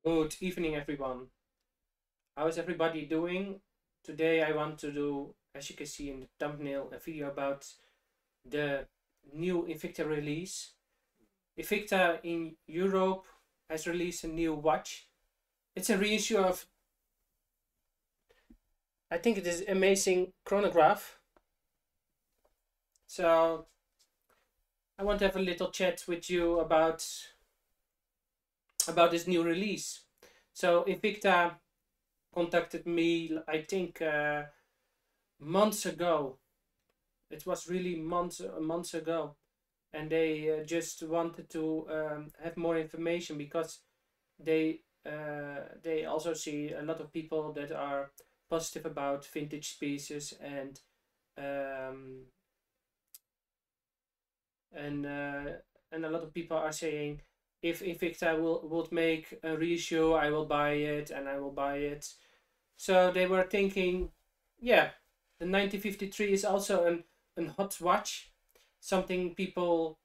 Good evening, everyone. How is everybody doing? Today I want to do, as you can see in the thumbnail, a video about the new Invicta release. Invicta in Europe has released a new watch. It's a reissue of, I think it is amazing chronograph. So I want to have a little chat with you about this new release. So Invicta contacted me, I think, months ago. It was really months ago, and they just wanted to have more information because they also see a lot of people that are positive about vintage pieces and a lot of people are saying, if Invicta would make a reissue, I will buy it and I will buy it. So they were thinking, yeah, the 1953 is also an hot watch, something people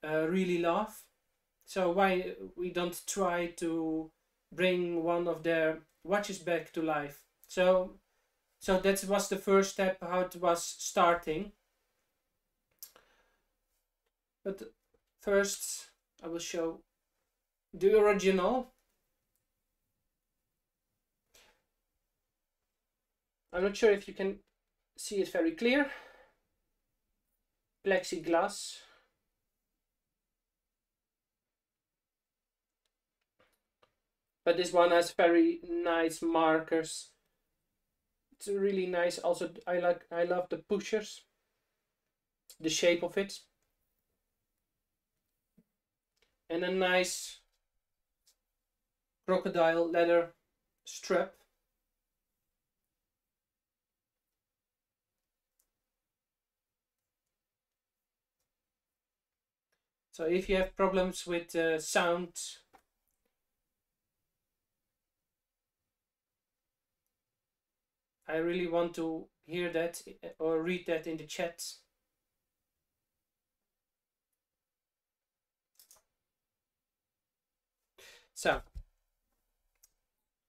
really love. So why we don't try to bring one of their watches back to life? So that was the first step, how it was starting. But first I will show the original. I'm not sure if you can see it very clear. Plexiglass. But this one has very nice markers. It's really nice. Also, I love the pushers, the shape of it, and a nice crocodile leather strap. So if you have problems with sound, I really want to hear that or read that in the chat. So,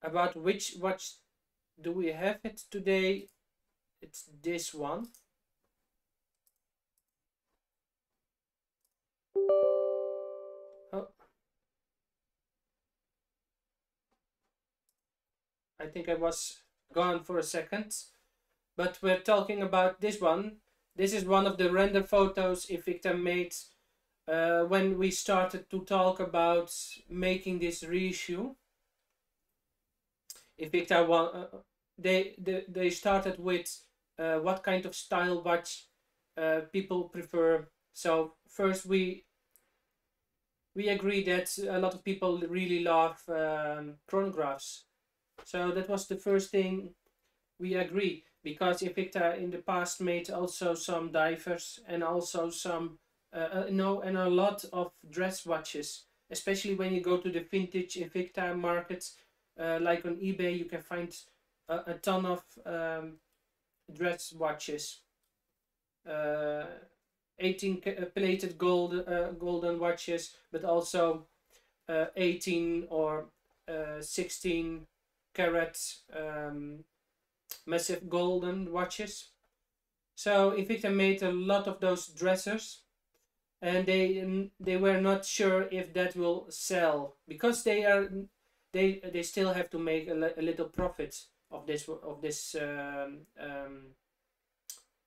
about which watch do we have it today? It's this one. Oh, I think I was gone for a second, but we're talking about this one. This is one of the render photos Invicta made when we started to talk about making this reissue. Invicta they started with what kind of style watch people prefer. So first we agree that a lot of people really love chronographs. So that was the first thing we agree, because Invicta in the past made also some divers and also some and a lot of dress watches. Especially when you go to the vintage Invicta market, like on eBay, you can find a ton of dress watches. 18 plated golden watches, but also 18 or 16 carat massive golden watches. So Invicta made a lot of those dressers, and they were not sure if that will sell, because they still have to make a little profit of this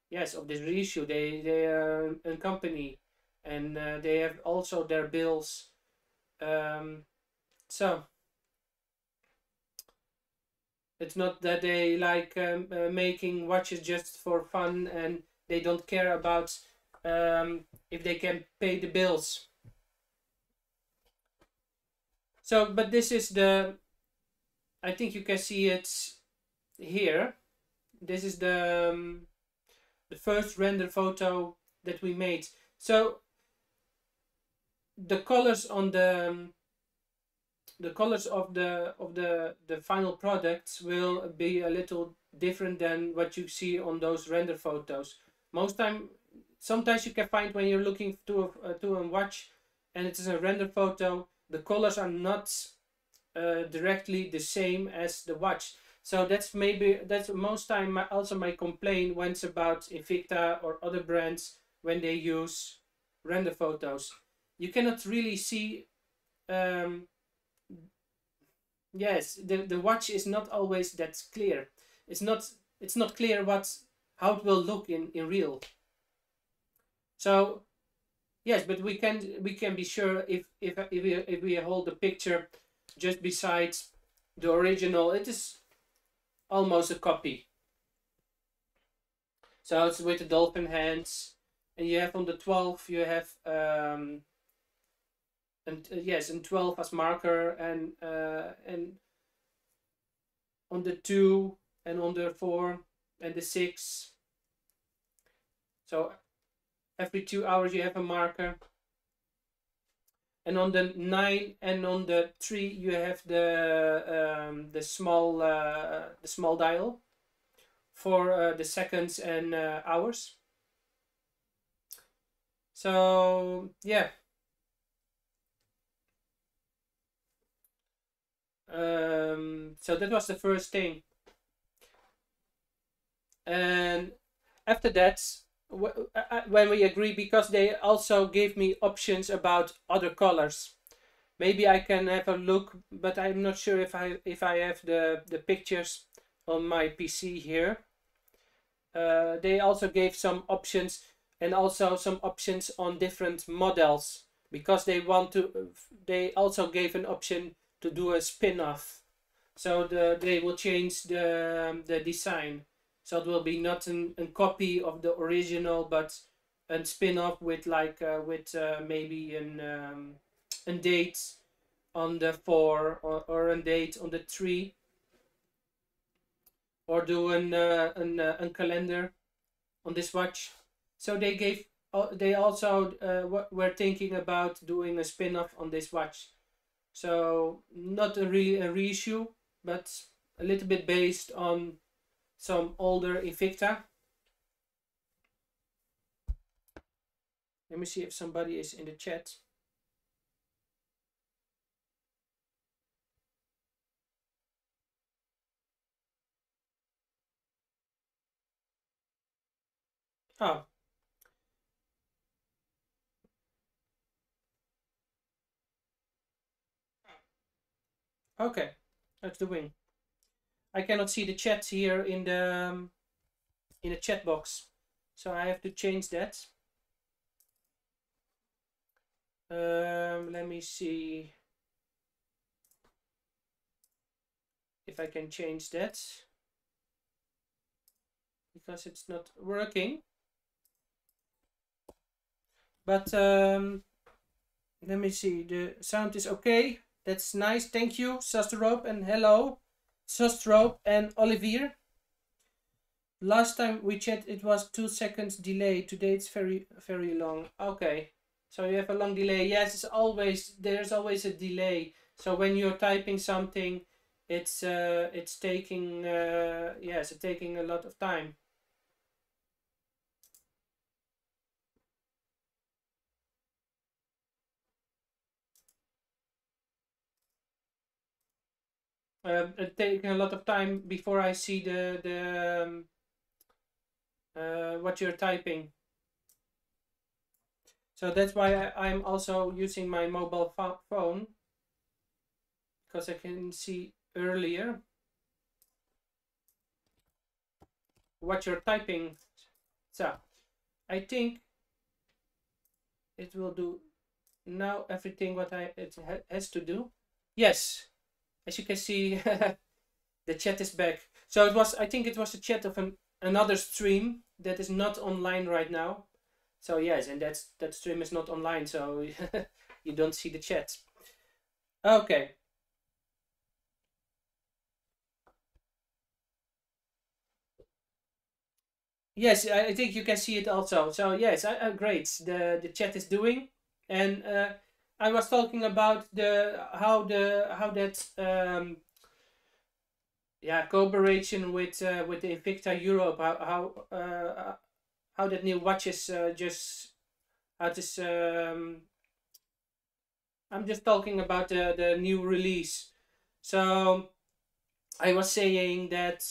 yes, of this reissue. They are a company, and they have also their bills. So it's not that they like making watches just for fun, and they don't care about if they can pay the bills. So, but this is I think you can see it here. This is the first render photo that we made. So the colors on the colors of the final products will be a little different than what you see on those render photos. Sometimes you can find, when you're looking to a watch and it is a render photo, the colors are not directly the same as the watch. So that's most time also my complaint when it's about Invicta or other brands when they use render photos. You cannot really see. Yes, the watch is not always that clear. It's not clear how it will look in real. So yes, but we can be sure if we hold the picture just beside the original, it is almost a copy. So it's with the dolphin hands, and you have on the 12 you have and 12 as marker, and on the 2 and on the 4 and the 6. So every 2 hours you have a marker. And on the 9 and on the 3 you have the small dial for the seconds and hours. So yeah. So that was the first thing. And after that, when we agree, because they also gave me options about other colors. Maybe I can have a look, but I'm not sure if I have the pictures on my PC here. They also gave some options, and also some options on different models, because they also gave an option to do a spin-off. So they will change the design. So it will be not a copy of the original, but a spin-off with maybe a date on the 4 or a date on the 3, or do a calendar on this watch. So they also were thinking about doing a spin-off on this watch. So not really a reissue, but a little bit based on some older Invicta. Let me see if somebody is in the chat. Oh. Okay, that's the wing. I cannot see the chat here in the chat box, so I have to change that. Let me see if I can change that, because it's not working. But let me see, the sound is okay. That's nice, thank you, Sastrope, and hello, Sastrope and Olivier. Last time we chat it was 2 seconds delay. Today it's very, very long. Okay, so you have a long delay. Yes, there's always a delay. So when you're typing something, it's taking it's taking a lot of time. It's taking a lot of time before I see the what you're typing. So that's why I'm also using my mobile phone, because I can see earlier what you're typing. So I think it will do now everything what it has to do. Yes, as you can see, the chat is back. So I think it was the chat of another stream that is not online right now. So yes, and that stream is not online, so you don't see the chat. Okay. Yes, I think you can see it also. So yes, great. The chat is doing, and I was talking about how that cooperation with the Invicta Europe, how that new watch is I'm just talking about the new release. So I was saying that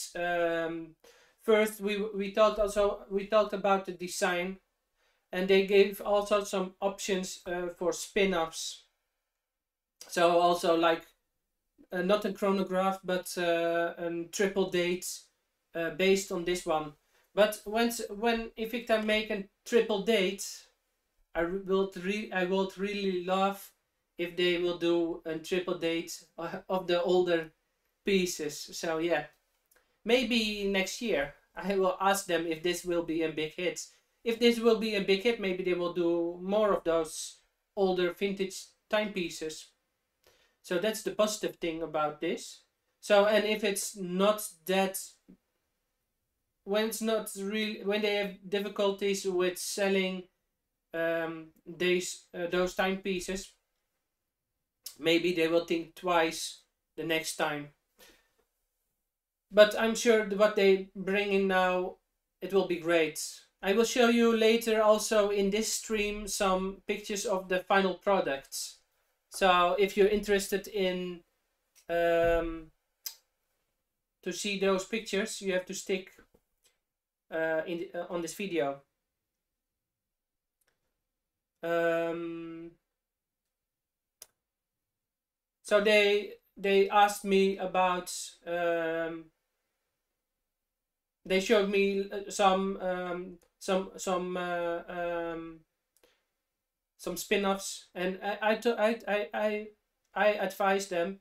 first we talked about the design, and they gave also some options for spin-offs. So also like not a chronograph, but a triple date based on this one. But when Invicta make a triple date, I would really love if they will do a triple date of the older pieces. So yeah, maybe next year I will ask them if this will be a big hit. If this will be a big hit, maybe they will do more of those older vintage timepieces. So that's the positive thing about this. So, and if it's not that, when it's not really, when they have difficulties with selling those timepieces, maybe they will think twice the next time. But I'm sure what they bring in now, it will be great. I will show you later also in this stream some pictures of the final products. So if you're interested in to see those pictures, you have to stick on this video. So they asked me about. They showed me some spin-offs, and I advised them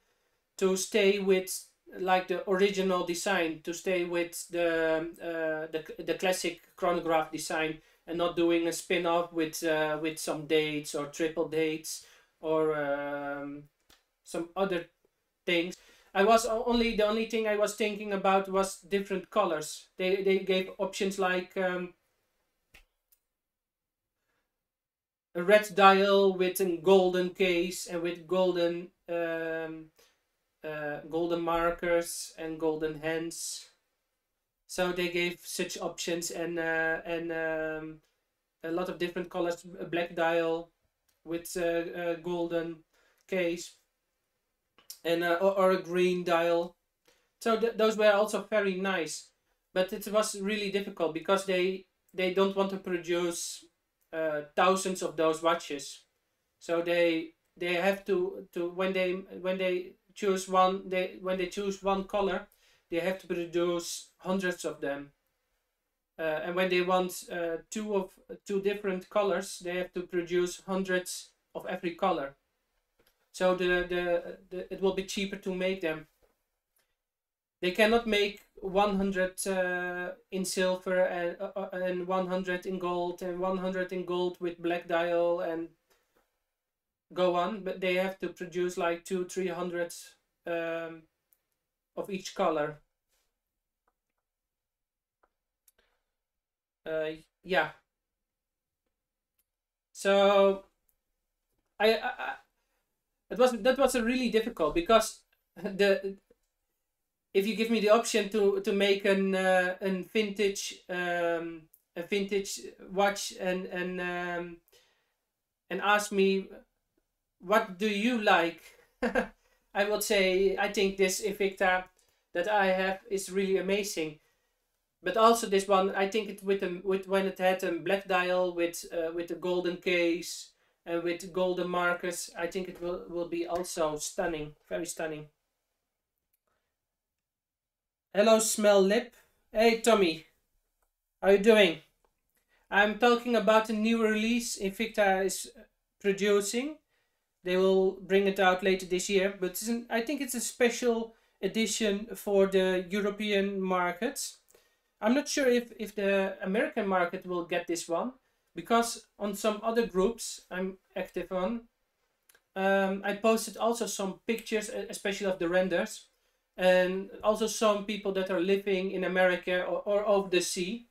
to stay with like the original design, to stay with the classic chronograph design, and not doing a spin-off with some dates or triple dates or some other things. The only thing I was thinking about was different colors. They gave options like a red dial with a golden case and with golden golden markers and golden hands. So they gave such options, and a lot of different colors. A black dial with a golden case, and or a green dial. So those were also very nice, but it was really difficult because they don't want to produce thousands of those watches. So they have to when they choose one, when they choose one color, they have to produce hundreds of them. And when they want two different colors, they have to produce hundreds of every color. So it will be cheaper to make them. They cannot make 100 in silver and 100 in gold and 100 in gold with black dial and go on, but they have to produce like 200-300 of each color. Yeah. So that was a really difficult, because if you give me the option to make a vintage watch and ask me what do you like, I would say I think this Invicta that I have is really amazing. But also this one, I think it with when it had a black dial with a golden case and with golden markers, I think it will be also stunning, very stunning. Hello, Smell Lip. Hey, Tommy. How are you doing? I'm talking about a new release Invicta is producing. They will bring it out later this year, but I think it's a special edition for the European markets. I'm not sure if the American market will get this one, because on some other groups I'm active on, I posted also some pictures, especially of the renders, and also some people that are living in America or over the sea.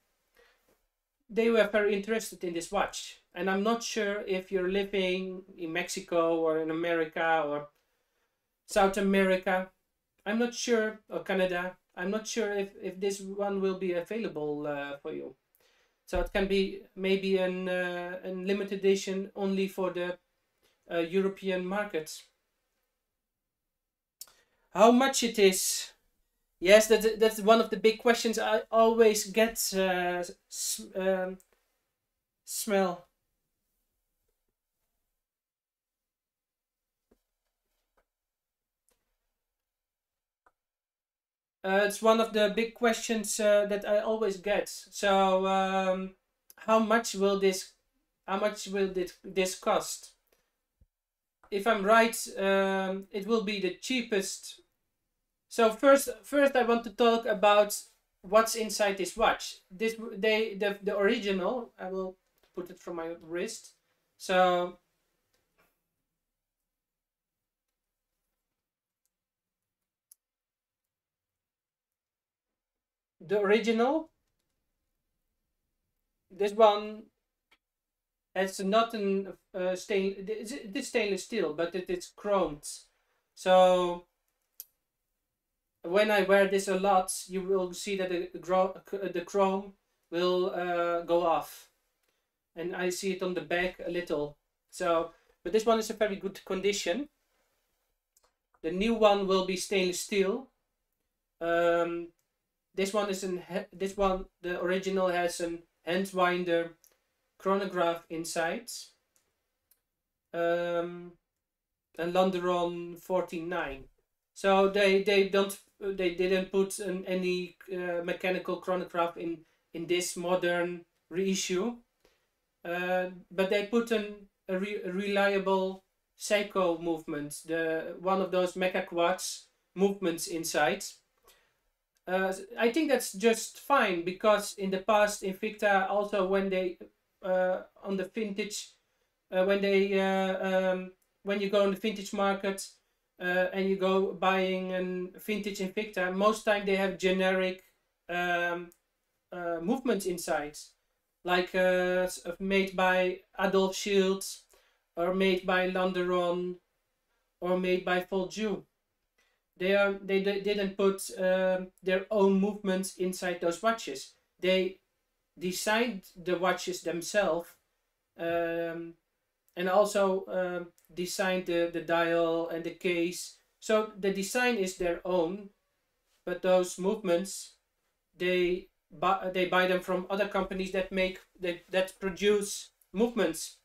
They were very interested in this watch, and I'm not sure if you're living in Mexico or in America or South America. I'm not sure, or Canada. I'm not sure if this one will be available for you. So it can be maybe a limited edition only for the European markets. How much it is? Yes, that's one of the big questions I always get. Smell. It's one of the big questions that I always get. So, how much will this? How much will this cost? If I'm right, it will be the cheapest. So first, I want to talk about what's inside this watch. The original. I will put it from my wrist. So the original. This one. It's not an it's stainless steel, but it's chromed. So when I wear this a lot, you will see that the chrome will go off, and I see it on the back a little. So, but this one is a very good condition. The new one will be stainless steel. This one is the original has an hand winder chronograph inside. And Londeron 49. So they didn't put any mechanical chronograph in this modern reissue, but they put a reliable Seiko movement, one of those mecha quartz movements inside. I think that's just fine, because in the past Invicta also, when they on the vintage, when you go on the vintage market and you go buying a vintage Invicta, most time they have generic movements inside, like made by Adolf Shields, or made by Londeron, or made by Volju. They didn't put their own movements inside those watches. They designed the watches themselves, and also designed the dial and the case. So the design is their own, but those movements they buy them from other companies that produce movements,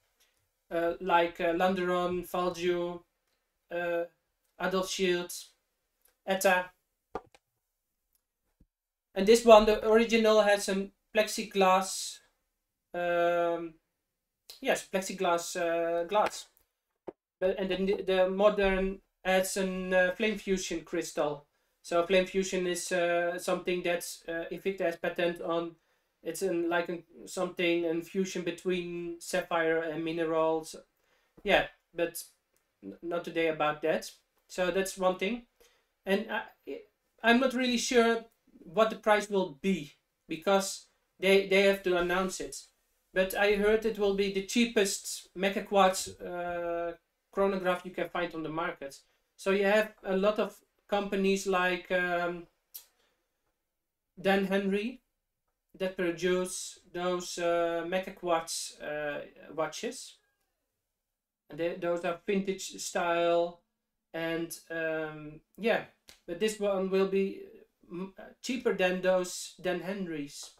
like Londeron, Valju, Adolf Shields, ETA. And this one, the original, has some plexiglass. Yes, plexiglass glass. And then the modern adds a flame fusion crystal. So flame fusion is something that's Invicta has patent on. It's something in fusion between sapphire and minerals. Yeah, but not today about that. So that's one thing. And I'm not really sure what the price will be, because they have to announce it. But I heard it will be the cheapest mecha quartz chronograph you can find on the market. So you have a lot of companies like Dan Henry that produce those mecha quartz watches. And those are vintage style, and yeah, but this one will be cheaper than those Dan Henry's.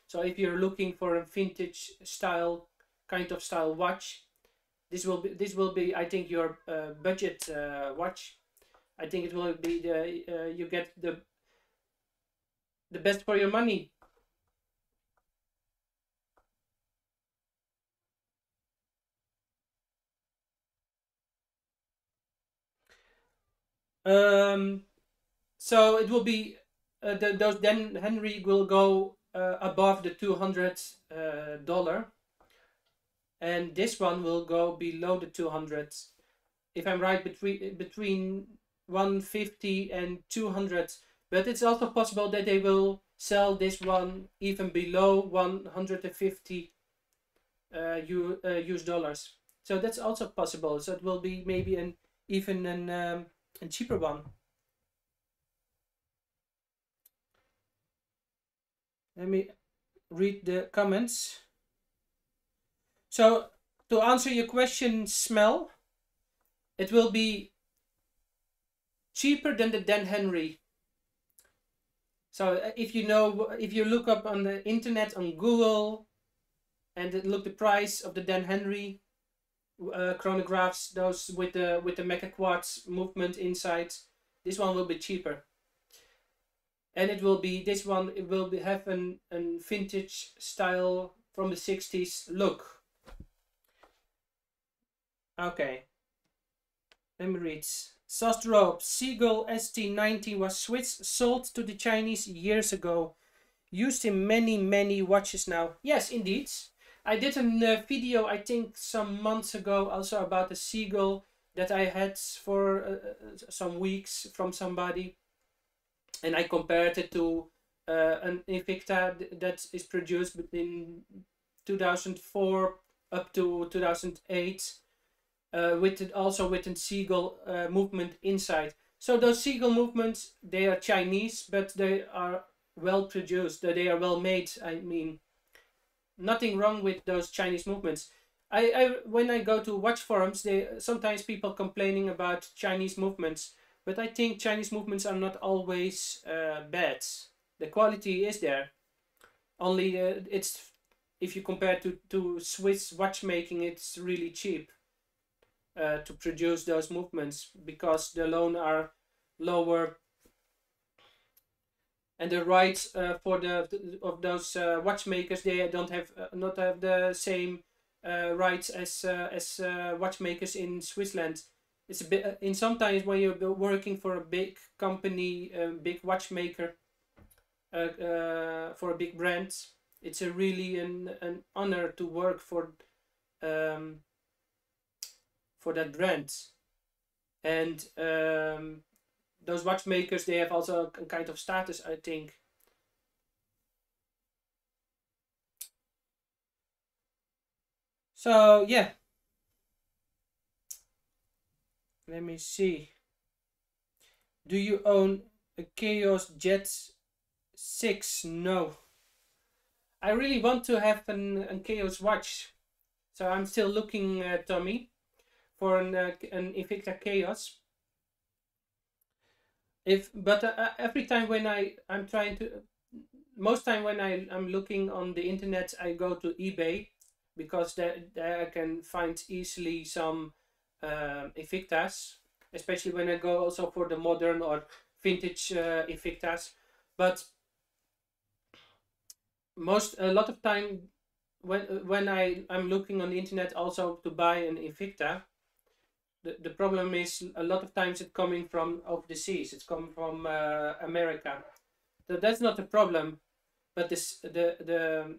So if you're looking for a vintage style watch, this will be I think your budget watch. I think it will be you get the best for your money. So it will be those Dan Henry will go above the $200, and this one will go below the 200. If I'm right, between 150 and 200. But it's also possible that they will sell this one even below 150 US dollars. So that's also possible. So it will be maybe even a cheaper one. Let me read the comments. So to answer your question, Smell, it will be cheaper than the Dan Henry. So if you look up on the internet on Google and look the price of the Dan Henry chronographs, those with the mega quartz movement inside, this one will be cheaper. And it will be this one. It will have an vintage style from the 60s look. Okay. Let me read. Sostrop Seagull ST90 was switched, sold to the Chinese years ago. Used in many watches now. Yes, indeed. I did a video, I think some months ago, also about a Seagull that I had for some weeks from somebody. And I compared it to an Invicta that is produced between 2004 up to 2008. Also with a seagull movement inside. So those seagull movements, they are Chinese, but they are well produced. They are well made. I mean, nothing wrong with those Chinese movements. When I go to watch forums, sometimes people complaining about Chinese movements, but I think Chinese movements are not always bad. The quality is there. Only it's, if you compare to Swiss watchmaking, it's really cheap. To produce those movements because the loan are lower, and the rights for of those watchmakers, they don't have not have the same rights as watchmakers in Switzerland. It's a bit in sometimes when you're working for a big company, big watchmaker, for a big brand, it's a really an honor to work for that brand. And those watchmakers, they have also a kind of status, I think. So yeah, let me see. Do you own a Chaos Jet 6? No. I really want to have a Chaos watch, so I'm still looking, Tommy, for an Invicta Chaos. But every time when I'm trying to, most time when I'm looking on the internet, I go to eBay, because there I can find easily some Invictas, especially when I go also for the modern or vintage Invictas. But a lot of time when I'm looking on the internet also to buy an Invicta, the problem is a lot of times it's coming from over the seas. It's coming from America. So that's not a problem, but the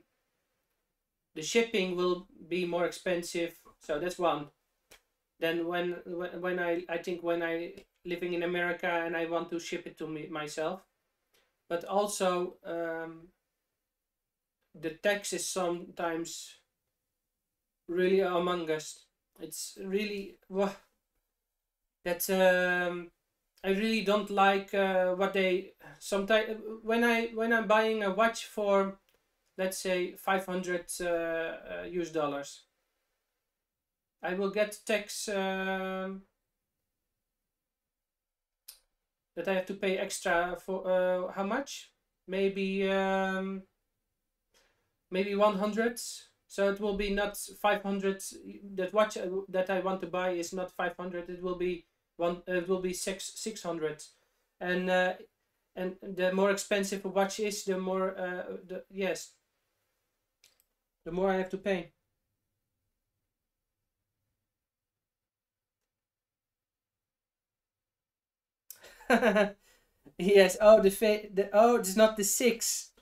shipping will be more expensive. So that's one. Then when I think when I living in America and I want to ship it to myself, but also the tax is sometimes really among us. It's really that I really don't like what they sometimes when I'm buying a watch for, let's say, $500 US dollars, I will get tax that I have to pay extra for how much? Maybe 100. So it will be not 500. That watch that I want to buy is not 500. It will be 600, and the more expensive a watch is, the more the more I have to pay. Yes. Oh, it's not the 6.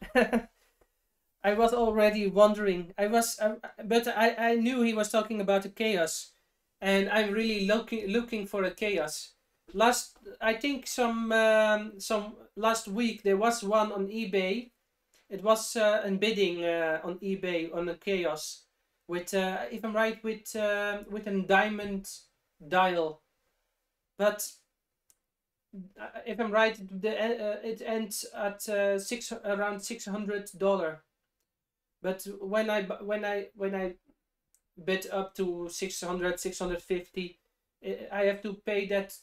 I was already wondering. But I knew he was talking about a Chaos, and I'm really looking for a Chaos. I think some last week there was one on eBay. It was a bidding on eBay on a Chaos with, if I'm right, with a diamond dial, but if I'm right, it ends at around $600. But when I bid up to 600, 650, I have to pay that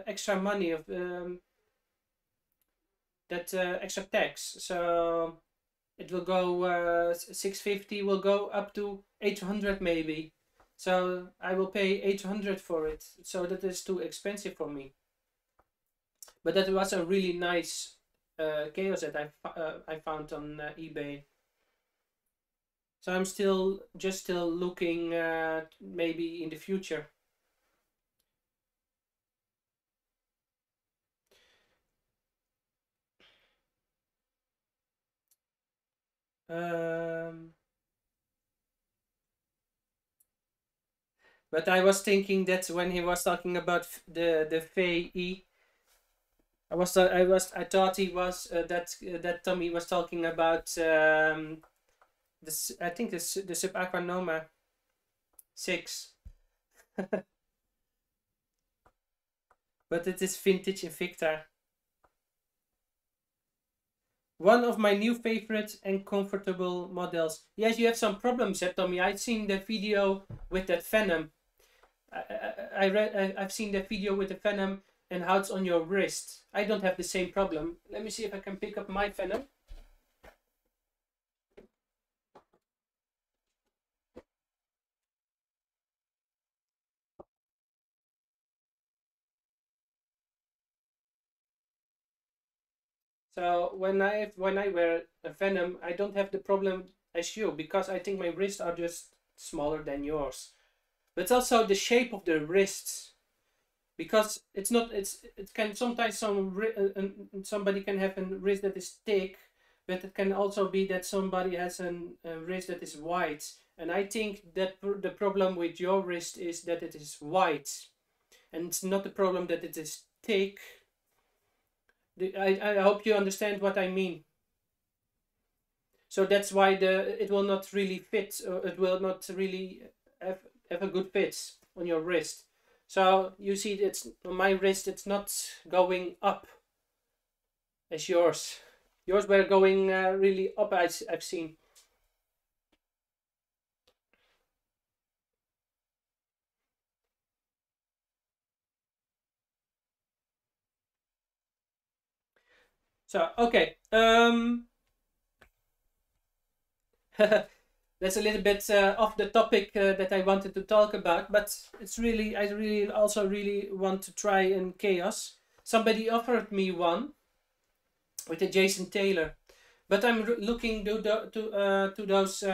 extra money of that extra tax. So it will go 650 will go up to 800 maybe. So I will pay 800 for it. So that is too expensive for me. But that was a really nice chaos that I found on eBay. So I'm still looking maybe in the future. But I was thinking that when he was talking about the Fei, I thought he was that Tommy was talking about this. I think the Subaquanoma 6. But it is vintage Invicta. One of my new favorite and comfortable models. Yes, you have some problems, Tommy. I've seen the video with that Venom. I've seen the video with the Venom and how it's on your wrist. I don't have the same problem. Let me see if I can pick up my Venom. So when I wear a Venom, I don't have the problem as you, because I think my wrists are just smaller than yours. But it's also the shape of the wrists, because it can sometimes somebody can have a wrist that is thick, but it can also be that somebody has a wrist that is wide. And I think that the problem with your wrist is that it is wide, and it's not the problem that it is thick. I hope you understand what I mean. So that's why it will not really fit, or it will not really have a good fit on your wrist. So you see, it's on my wrist, it's not going up as yours. Yours were going really up, I've seen. So, okay. That's a little bit off the topic that I wanted to talk about, but it's really, I really also really want to try in Chaos. Somebody offered me one with a Jason Taylor, but I'm looking to those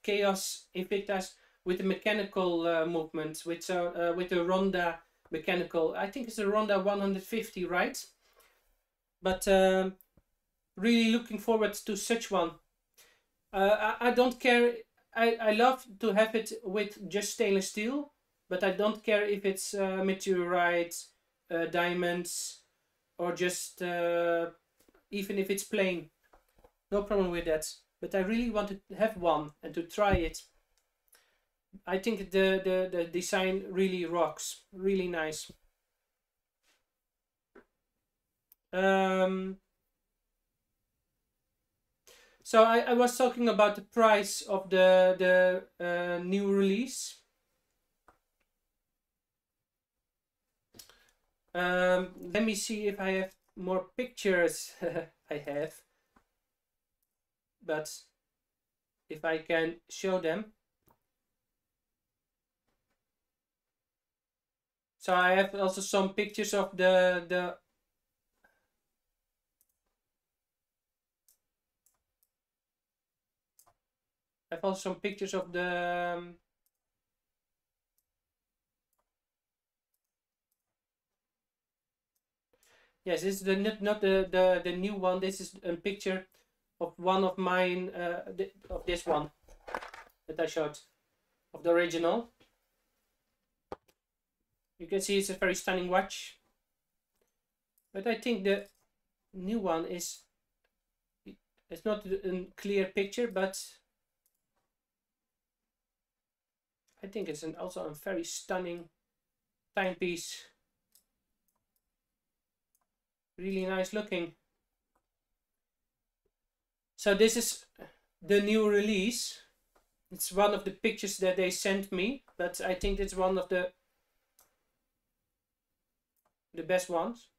Chaos Invictas with the mechanical movements, with the Ronda mechanical. I think it's a Ronda 150, right? But really looking forward to such one. I don't care. I love to have it with just stainless steel, but I don't care if it's meteorite, diamonds, or just even if it's plain. No problem with that. But I really want to have one and to try it. I think the design really rocks. Really nice. So I was talking about the price of the new release. Let me see if I have more pictures. I have, but if I can show them. So I have also some pictures of the I have also some pictures of the yes, this is not the new one. This is a picture of one of mine, of this one that I showed, of the original. You can see it's a very stunning watch, but I think the new one is, it's not a clear picture, but I think it's also a very stunning timepiece. Really nice looking. So this is the new release. It's one of the pictures that they sent me, but I think it's one of the the best ones.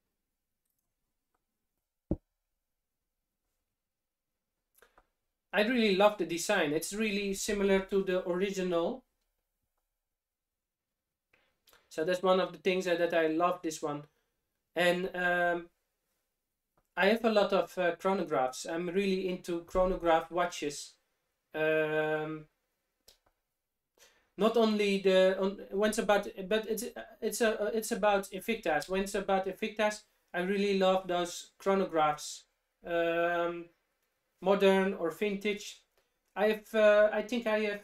I really love the design. It's really similar to the original. So that's one of the things that I love this one. And I have a lot of chronographs. I'm really into chronograph watches. Not only when it's about, but it's about Invictas. When it's about Invictas, I really love those chronographs, modern or vintage. I think I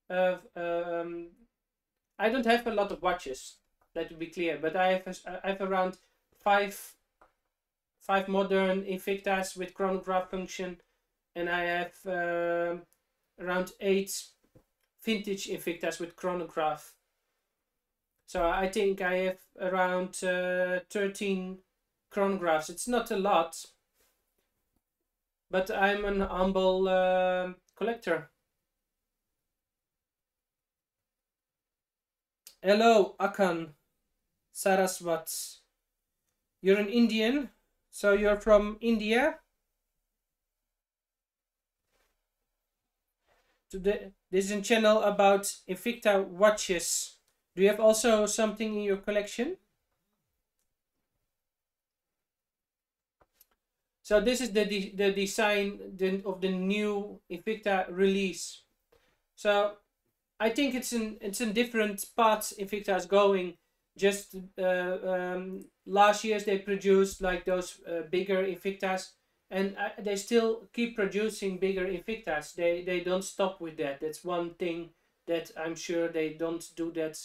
have. I don't have a lot of watches. Let me be clear, but I have around five modern Invictas with chronograph function, and I have around 8 vintage Invictas with chronograph. So I think I have around 13 chronographs. It's not a lot, but I'm an humble collector. Hello, Akan Saraswat. You're an Indian, so you're from India. Today, this is a channel about Invicta watches. Do you have also something in your collection? So this is the design of the new Invictarelease. So I think it's in different paths Invicta is going. Just last year they produced like those bigger Invictas, and they still keep producing bigger Invictas. They don't stop with that. That's one thing that I'm sure they don't do that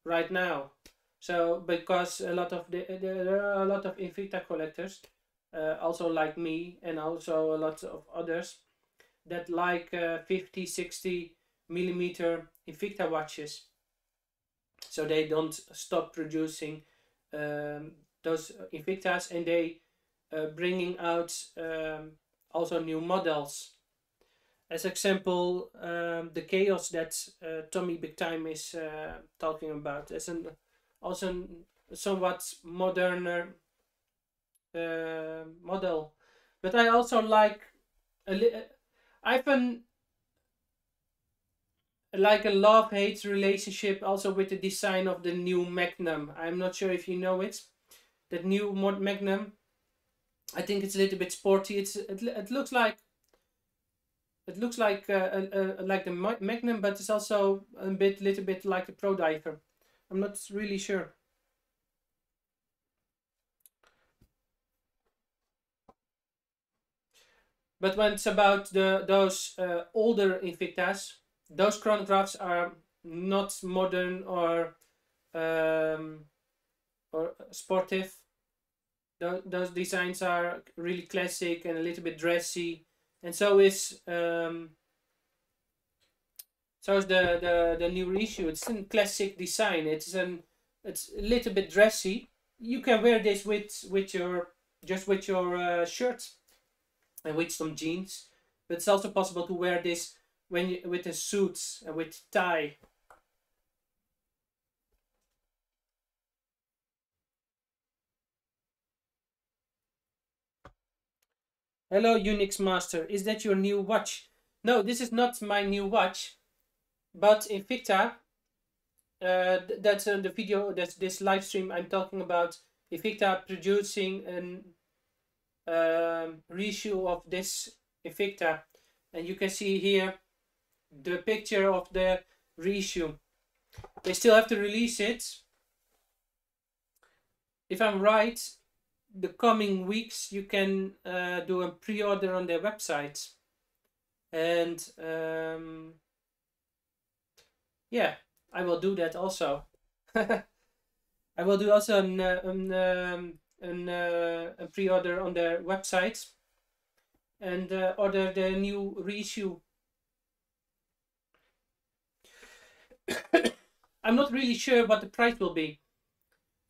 right now. So because a lot of there are a lot of Invicta collectors, also like me, and also a lot of others that like 50, 60 millimeter Invicta watches. So they don't stop producing those Invictas, and they bringing out also new models. As example, the Chaos that Tommy Big Time is talking about as also somewhat moderner model. But I also like I've like a love-hate relationship also with the design of the new Magnum. I'm not sure if you know it. That new Magnum. I think it's a little bit sporty. It looks like like the Magnum, but it's also a little bit like the Pro Diver. I'm not really sure. But when it's about those older Invictas, those chronographs are not modern or sportive. Those designs are really classic and a little bit dressy, and so is the new Reissue. It's a classic design. It's a little bit dressy. You can wear this with your shirt and with some jeans, but it's also possible to wear this with a suit and with tie. Hello, Unix Master. Is that your new watch? No, this is not my new watch, but Invicta. That's the video. That's this live stream I'm talking about. Invicta producing an reissue of this Invicta, and you can see here the picture of the reissue. They still have to release it. If I'm right, the coming weeks you can do a pre-order on their website, and yeah, I will do that also. I will do also a pre-order on their website and order the new reissue. I'm not really sure what the price will be.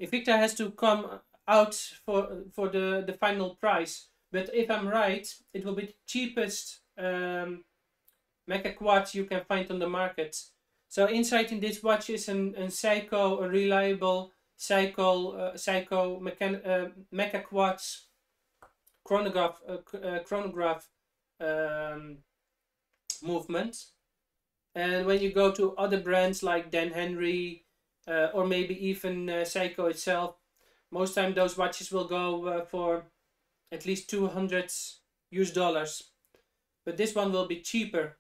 Invicta has to come out for the final price, but if I'm right, it will be the cheapest mecha quad you can find on the market. So inside in this watch is a Seiko, a reliable Seiko Mecha Quartz chronograph movement. And when you go to other brands like Dan Henry or maybe even Seiko itself, most time those watches will go for at least $200. But this one will be cheaper.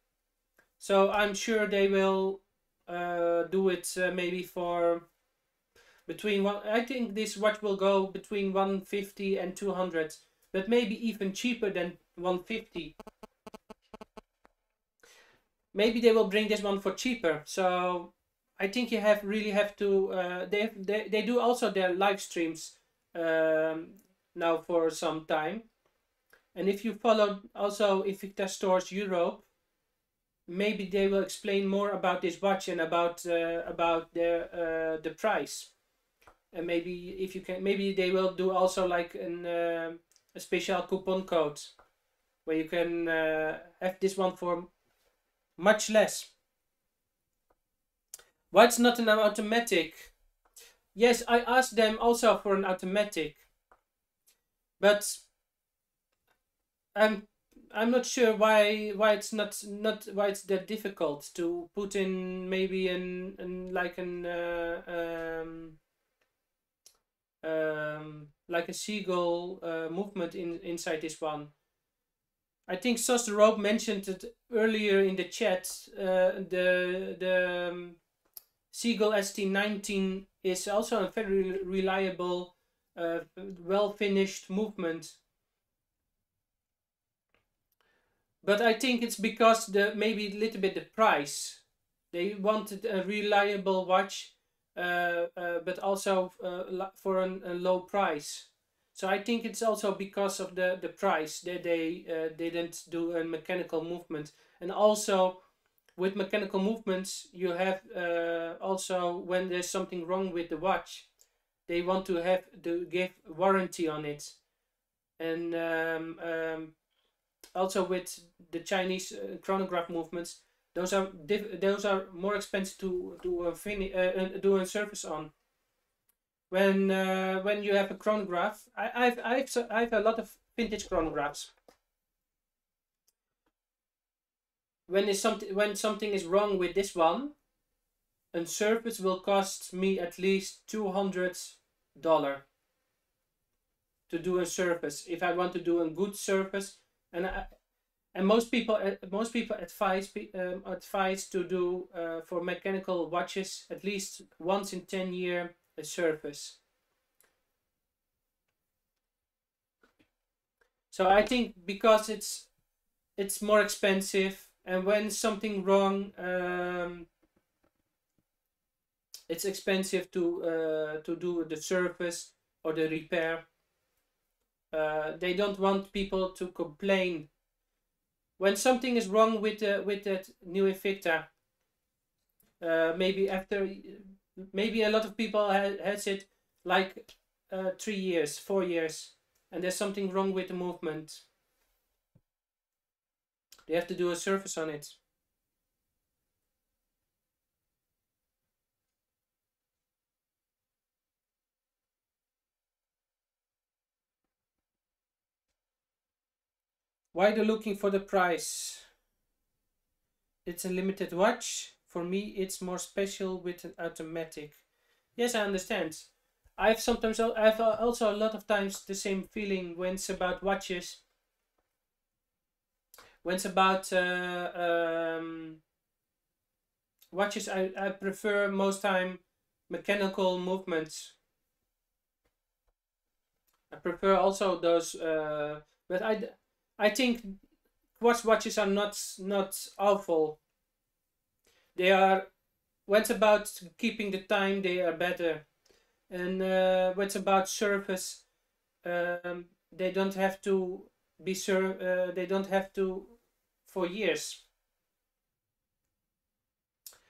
So I'm sure they will do it maybe for between one. I think this watch will go between 150 and 200, but maybe even cheaper than 150. Maybe they will bring this one for cheaper. So I think you really have to. They do also their live streams now for some time, and if you follow also Invicta Stores Europe, maybe they will explain more about this watch and about the price. And maybe if you can, maybe they will do also like a special coupon code where you can have this one for much less. Why it's not an automatic? Yes, I asked them also for an automatic, but I'm not sure why it's not why it's that difficult to put in maybe like a seagull movement inside this one. I think Sos the Rope mentioned it earlier in the chat. The Seagull ST19 is also a very reliable, well finished movement. But I think it's because maybe a little bit the price. They wanted a reliable watch, but also for a low price. So I think it's also because of the price that they didn't do a mechanical movement. And also with mechanical movements, you have also when there's something wrong with the watch, they want to give warranty on it. And also with the Chinese chronograph movements, those are more expensive to do a service on. When you have a chronograph, I've a lot of vintage chronographs. When something is wrong with this one, a service will cost me at least $200 to do a service if I want to do a good service. And most people advise to do for mechanical watches at least once in 10 years a service. So I think because it's more expensive, and when something wrong, it's expensive to do the service or the repair. They don't want people to complain when something is wrong with that new Invicta. Maybe a lot of people has it like 3 years, 4 years, and there's something wrong with the movement. They have to do a service on it. Why they're looking for the price? It's a limited watch. For me, it's more special with an automatic. Yes, I understand. I've also a lot of times the same feeling when it's about watches. When it's about watches, I prefer most time mechanical movements. I prefer also those, but I think quartz watches are not awful. They are, when it's about keeping the time, they are better. And when it's about service, they don't have to be they don't have to for years.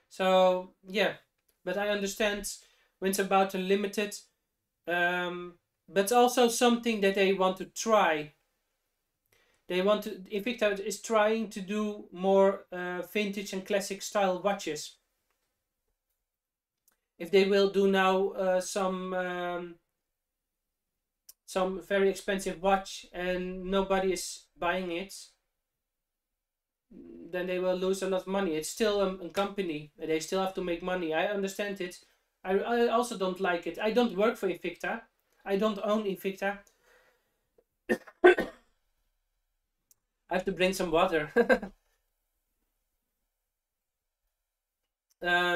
So yeah, but I understand when it's about a limited, but also something that they want to try. They want to. Invicta is trying to do more vintage and classic style watches. if they will do now some very expensive watch and nobody is buying it, then they will lose a lot of money. It's still a company. They still have to make money. I understand it. I also don't like it. I don't work for Invicta. I don't own Invicta. I have to bring some water. But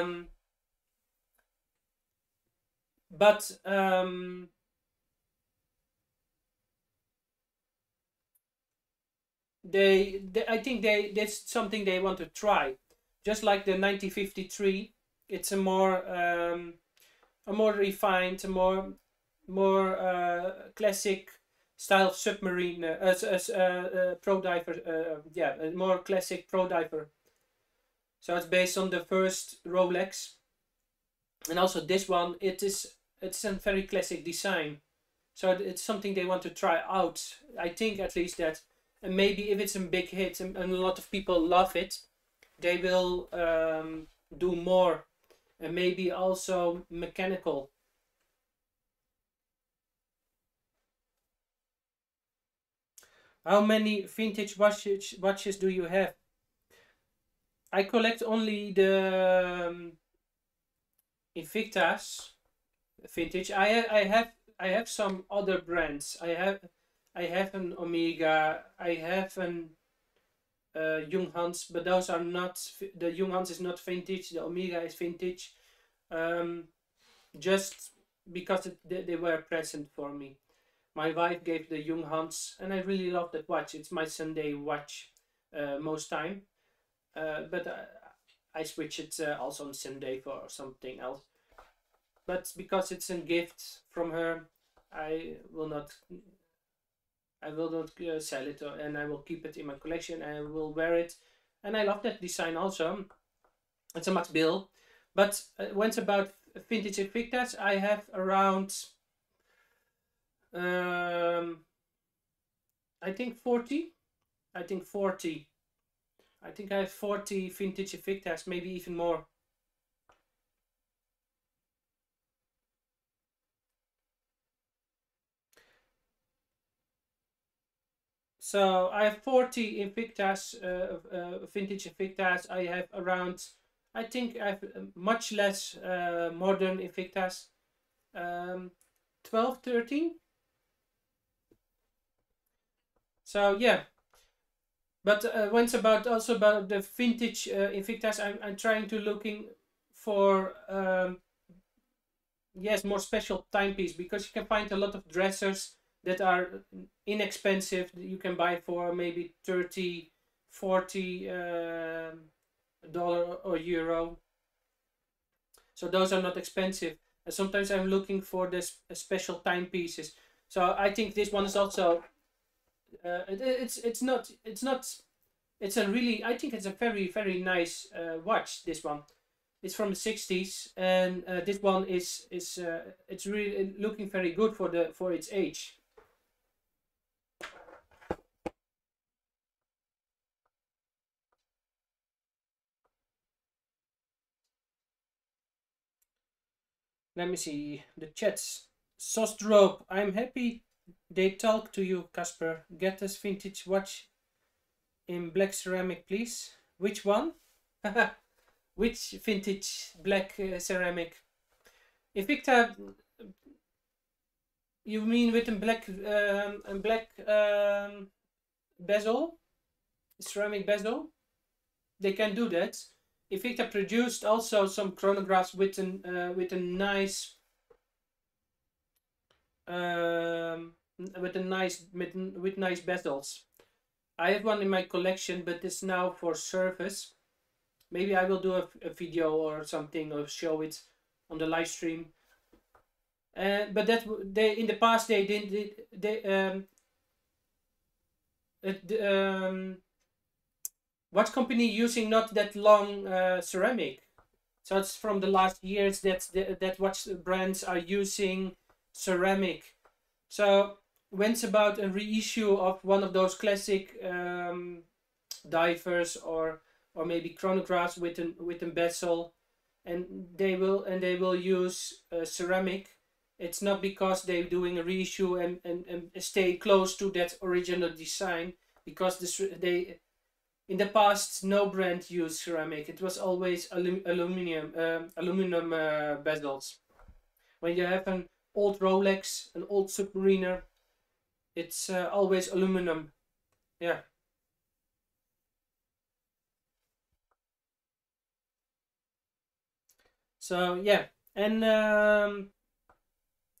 I think that's something they want to try. Just like the 1953, it's a more refined, a more classic style of submarine, pro diver. Yeah, a more classic pro diver. So it's based on the first Rolex, and also this one. It's a very classic design. So it's something they want to try out. I think at least that. And maybe if it's a big hit and a lot of people love it, they will do more. And maybe also mechanical. How many vintage watches do you have? I collect only the Invicta's vintage. I have some other brands. I have an Omega. I have an Junghans, but those are not. The Junghans is not vintage. The Omega is vintage. Just because they were a present for me. My wife gave the Junghans, and I really love that watch. It's my Sunday watch most time. But I switch it also on Sunday for something else. But because it's a gift from her, I will not sell it, and I will keep it in my collection. And I will wear it, and I love that design also. It's a Max Bill, but when it's about vintage Invictas, I have around I think 40. I think 40. I think I have 40 vintage Invictas, maybe even more. So I have 40 Invictas, vintage Invictas. I have around, I think I have much less modern Invictas. 12, 13. So yeah. But when it's also about the vintage Invictas, I'm trying to looking for yes, more special timepiece, because you can find a lot of dressers that are inexpensive. You can buy for maybe 30, 40 dollar or euro. So those are not expensive. And sometimes I'm looking for this special timepieces. So I think this one is also. It's a really, I think it's a very nice watch. This one, it's from the 60s, and this one is it's really looking very good for its age. Let me see the chats. Sosdrop, I'm happy they talk to you, Casper. Get this vintage watch in black ceramic, please. Which one? Which vintage black ceramic? Invicta, you mean with a black bezel, ceramic bezel? They can do that. Invicta produced also some chronographs with a nice with nice bezels. I have one in my collection, but it's now for service. Maybe I will do a video or something, or show it on the live stream. But that they in the past they didn't watch company using not that long ceramic. So it's from the last years that watch brands are using ceramic. So when it's about a reissue of one of those classic divers or maybe chronographs with a bezel, and they will use ceramic. It's not because they're doing a reissue and stay close to that original design, because they in the past no brand used ceramic. It was always aluminum bezels. When you have an old Rolex, an old Submariner, it's always aluminum. Yeah. So yeah, and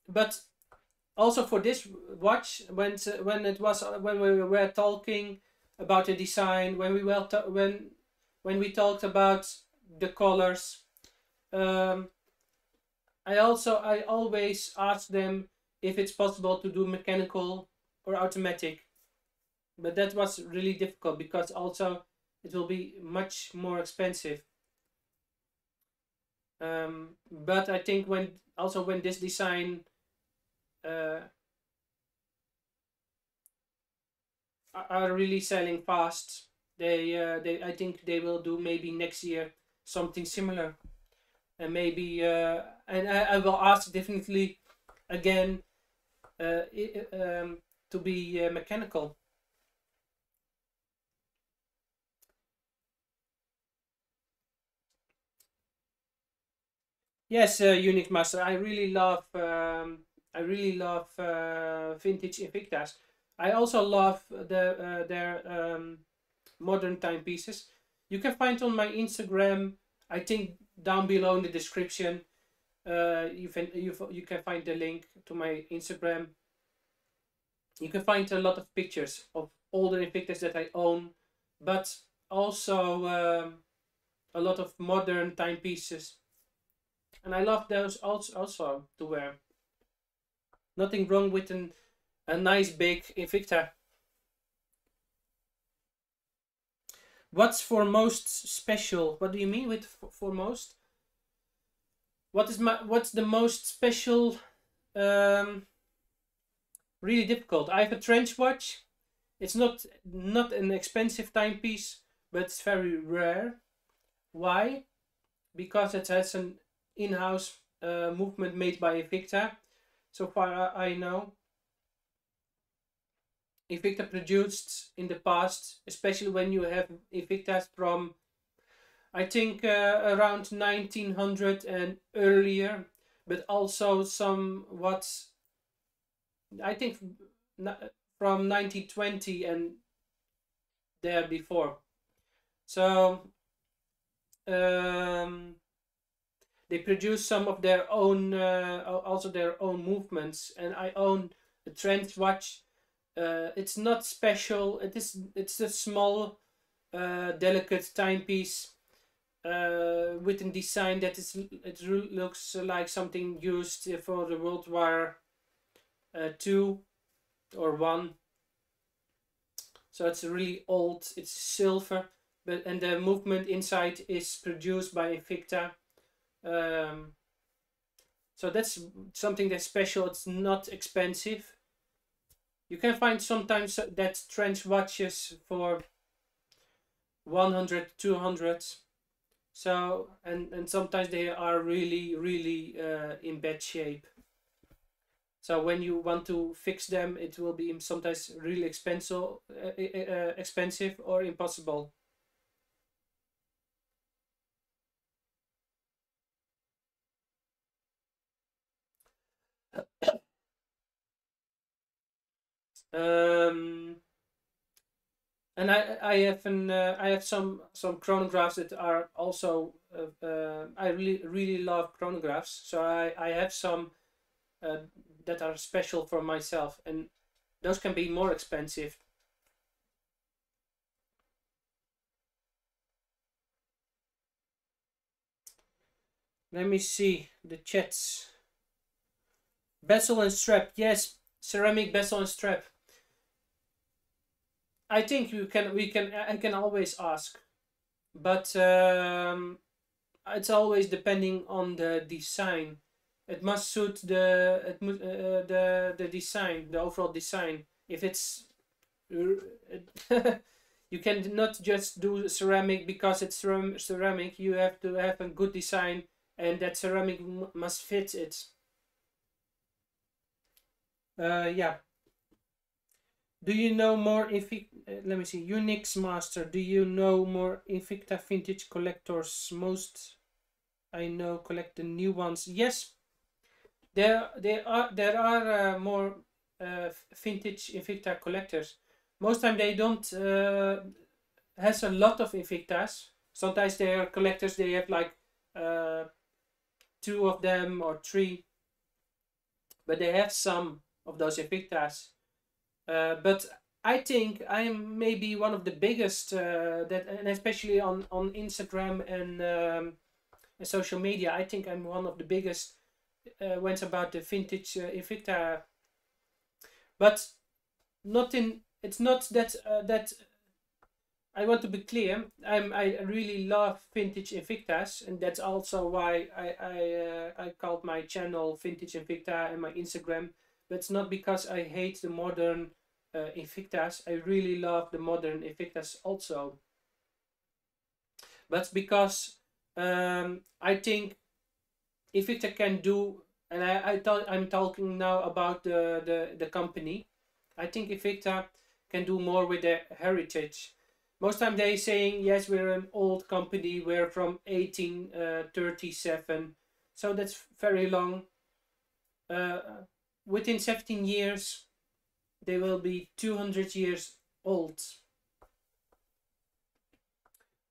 but also for this watch, when we were talking about the design, when we talked about the colors, I always ask them if it's possible to do mechanical or automatic, but that was really difficult because also it will be much more expensive. But I think when this design are really selling fast, they I think they will do maybe next year something similar, and maybe and I will ask definitely again to be mechanical. Yes, Unique Master. I really love vintage Invictas. I also love their modern timepieces. You can find on my Instagram. I think down below in the description, you can find the link to my Instagram. You can find a lot of pictures of all the Invictas that I own, but also a lot of modern timepieces, and I love those also to wear. Nothing wrong with a nice big Invicta. What's for most special? What do you mean with for most? What's the most special? Um, Really difficult. I have a trench watch. It's not an expensive timepiece, but it's very rare. Why? Because it has an in-house movement made by Invicta. So far I know. Invicta produced in the past, especially when you have Invictas from, I think, around 1900 and earlier, but also somewhat, I think, from 1920 and there before. So they produce some of their own, also their own movements, and I own a trench watch. It's not special. It's a small, delicate timepiece with a design that looks like something used for the World War II or one. So it's really old. It's silver, and the movement inside is produced by Invicta. So that's something that's special. It's not expensive. You can find sometimes that trench watches for 100, 200. So and sometimes they are really in bad shape. So when you want to fix them, it will be sometimes really expensive or impossible. And I have some chronographs that are also I really love chronographs. So I have some that are special for myself, and those can be more expensive. Let me see the chats. Bezel and strap, yes, ceramic bezel and strap. I think I can always ask, but it's always depending on the design. It must suit the design, the overall design. If it's You can not just do ceramic because it's ceramic. You have to have a good design, and that ceramic must fit it. Yeah. Do you know more let me see, Unix Master, do you know more Invicta vintage collectors? Most I know collect the new ones. Yes, there are more vintage Invicta collectors. Most time they don't has a lot of Invictas. Sometimes they are collectors, they have like 2 of them or 3, but they have some of those Invictas. But I think I am maybe one of the biggest that, and especially on Instagram and social media. I think I'm one of the biggest when it's about the vintage Invicta. But not in. It's not that that. I want to be clear. I really love vintage Invictas, and that's also why I called my channel Vintage Invicta and my Instagram. But it's not because I hate the modern Invictas. I really love the modern Invictas also. But because I think Invicta can do, and I'm talking now about the company. I think Invicta can do more with their heritage. Most time they saying, yes, we're an old company, we're from 1837, so that's very long. Within 17 years, they will be 200 years old.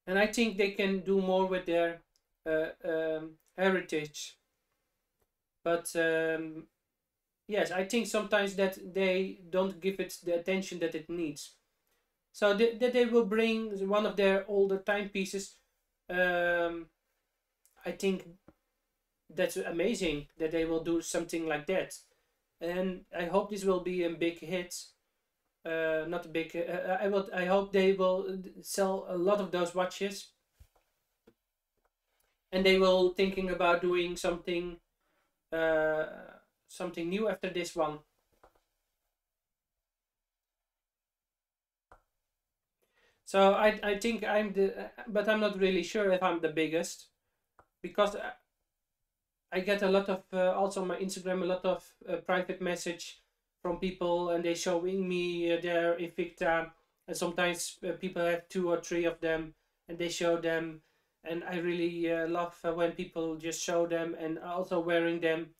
And I think they can do more with their heritage. But yes, I think sometimes that they don't give it the attention that it needs. So that they will bring one of their older timepieces. I think that's amazing that they will do something like that. And I hope this will be a big hit. Not a big. I hope they will sell a lot of those watches, and they will thinking about doing something, something new after this one. So I think I'm the, but I'm not really sure if I'm the biggest, because I get a lot of also on my Instagram, a lot of private message from people, and they showing me their Invicta, and sometimes people have 2 or 3 of them, and they show them, and I really love when people just show them and also wearing them.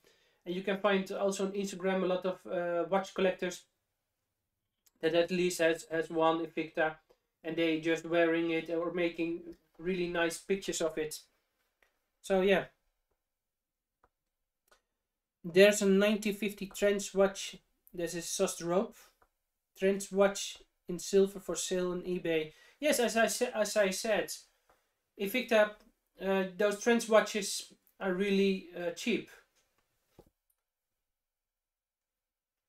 And you can find also on Instagram a lot of watch collectors that at least has one Invicta, and they just wearing it or making really nice pictures of it. So yeah. There's a 1950 trench watch. This is Rope trench watch in silver for sale on eBay. Yes, as I said, Invicta, those trench watches are really cheap.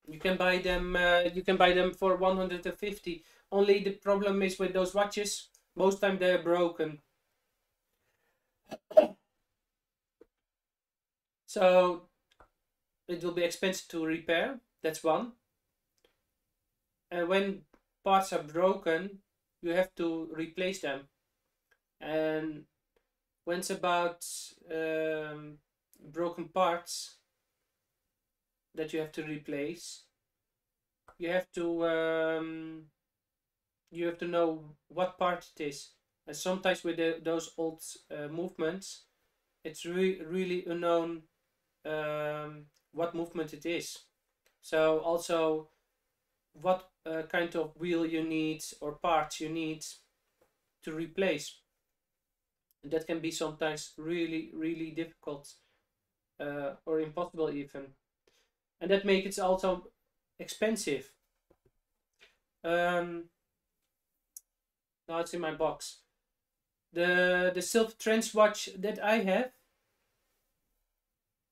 You can buy them. You can buy them for 150. Only the problem is with those watches, most time they're broken. So it will be expensive to repair. That's one. And when parts are broken, you have to replace them. And when it's about broken parts that you have to replace, you have to know what part it is. And sometimes with those old movements, it's really unknown what movement it is. So also what kind of wheel you need or parts you need to replace. That can be sometimes really difficult or impossible even, and that makes it also expensive. Now it's in my box. The silver trench watch that I have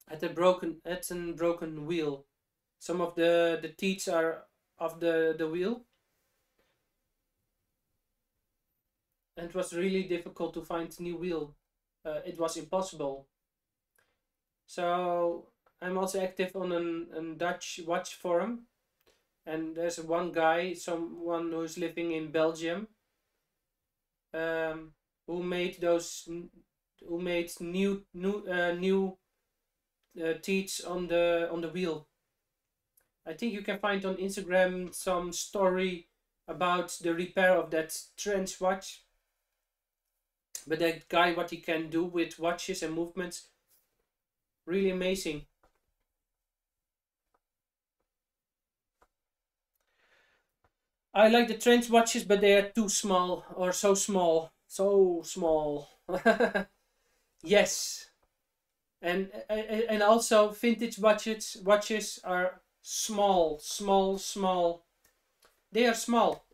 had a broken wheel. Some of the teeth are off the wheel, and it was really difficult to find a new wheel. It was impossible. So I'm also active on a Dutch watch forum, and there's one guy, someone who's living in Belgium, who made those, who made new teeth on the wheel. I think you can find on Instagram some story about the repair of that trench watch. But that guy, what he can do with watches and movements, really amazing. I like the trench watches, but they are too small, or so small. So small. Yes. And also vintage watches are small, small, small. They are small.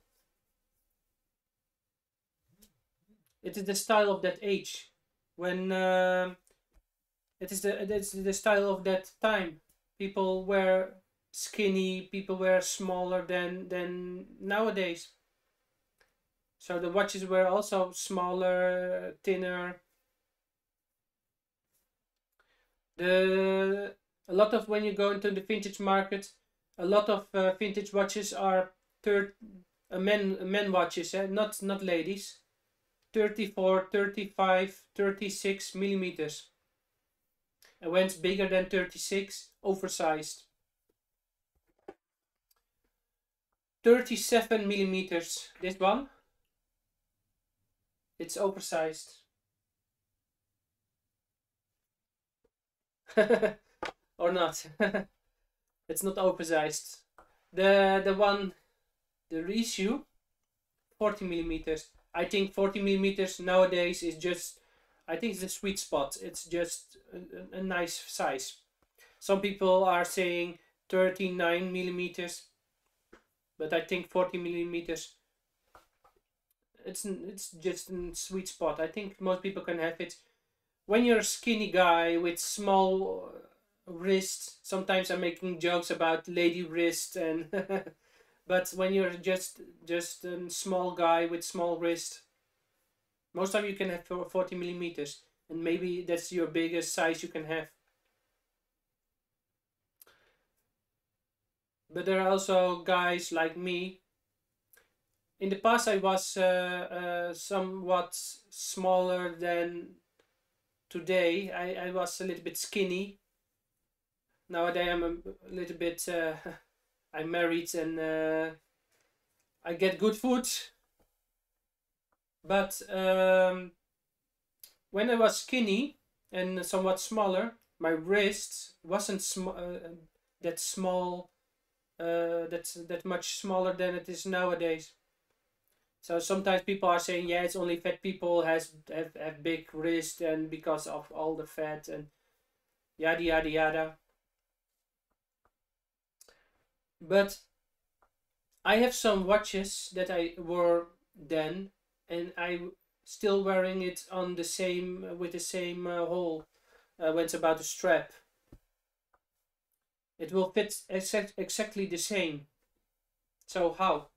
It is the style of that age. When it's the style of that time. People were skinny, people were smaller than nowadays. So the watches were also smaller, thinner. A lot of, when you go into the vintage market, a lot of vintage watches are men watches, not ladies. 34, 35, 36 millimeters. And when it's bigger than 36, oversized. 37 millimeters. This one, it's oversized. Or not. It's not oversized. The one, the Reissue, 40 millimeters. I think 40 millimeters nowadays is just, I think it's a sweet spot. It's just a nice size. Some people are saying 39 millimeters, but I think 40 millimeters, it's just a sweet spot. I think most people can have it. When you're a skinny guy with small wrists, sometimes I'm making jokes about lady wrist, and but when you're just a small guy with small wrist, most time you can have 40 millimeters, and maybe that's your biggest size you can have. But there are also guys like me. In the past I was somewhat smaller than today. I was a little bit skinny. Nowadays I'm a little bit, I'm married, and I get good food. But when I was skinny and somewhat smaller, my wrist wasn't that small, that's that much smaller than it is nowadays. So sometimes people are saying, yeah, it's only fat people have big wrist, and because of all the fat and yada yada yada. But I have some watches that I wore then, and I still wearing it on the same, with the same hole when it's about the strap. It will fit exactly the same. So how?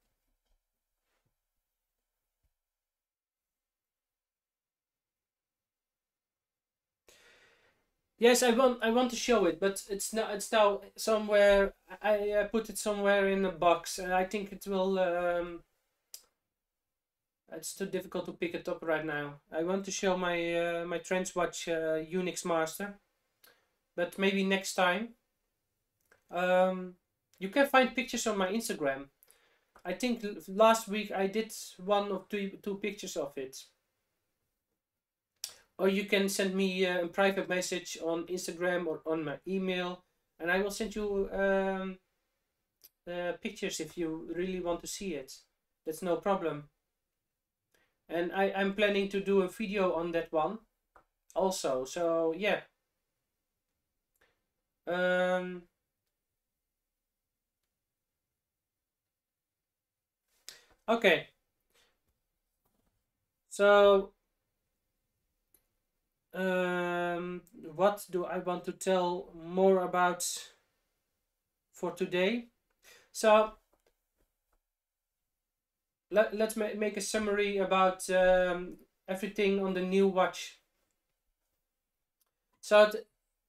Yes, I want to show it, but it's now somewhere. I put it somewhere in a box, and I think it will. It's too difficult to pick it up right now. I want to show my my Trenchwatch Unix master, but maybe next time. You can find pictures on my Instagram. I think last week I did one or two pictures of it. Or you can send me a private message on Instagram or on my email, and I will send you pictures if you really want to see it. That's no problem. And I'm planning to do a video on that one also. So yeah. Okay. So what do I want to tell more about for today? So let's make a summary about everything on the new watch. So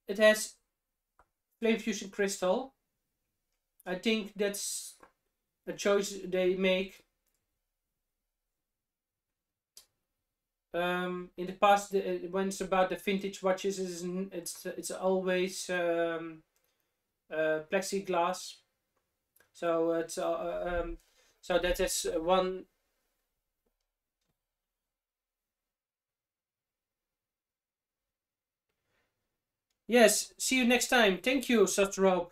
it has flame fusion crystal. I think that's a choice they make. in the past, when it's about the vintage watches, it's always plexiglass. So it's so that is one. Yes, see you next time. Thank you, such Rob.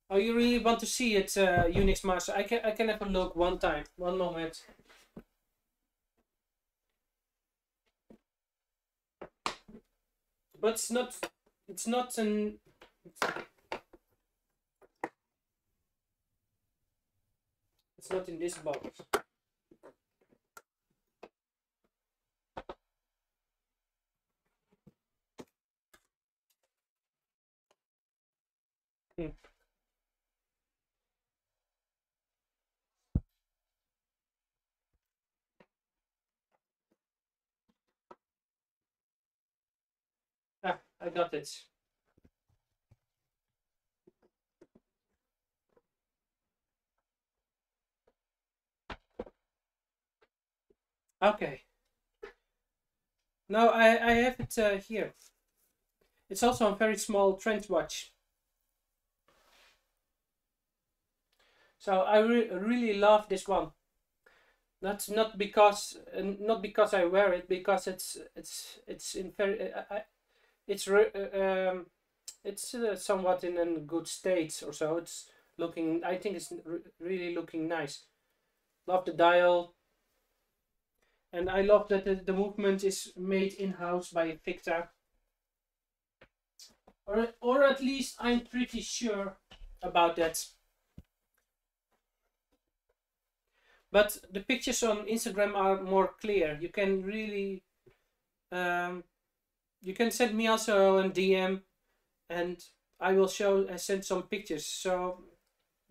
Oh, you really want to see it, Unix Master? I can have a look one time. One moment. But it's not an. It's not in this box. Hmm. Ah, I got it. Okay. Now I have it here. It's also a very small trench watch. So I really love this one. Not because I wear it, because it's in very it's somewhat in a good state or so. It's looking. I think it's really looking nice. Love the dial, and I love that the movement is made in house by Invicta, or at least I'm pretty sure about that. But the pictures on Instagram are more clear. You can really, you can send me also a DM, and I will send some pictures. So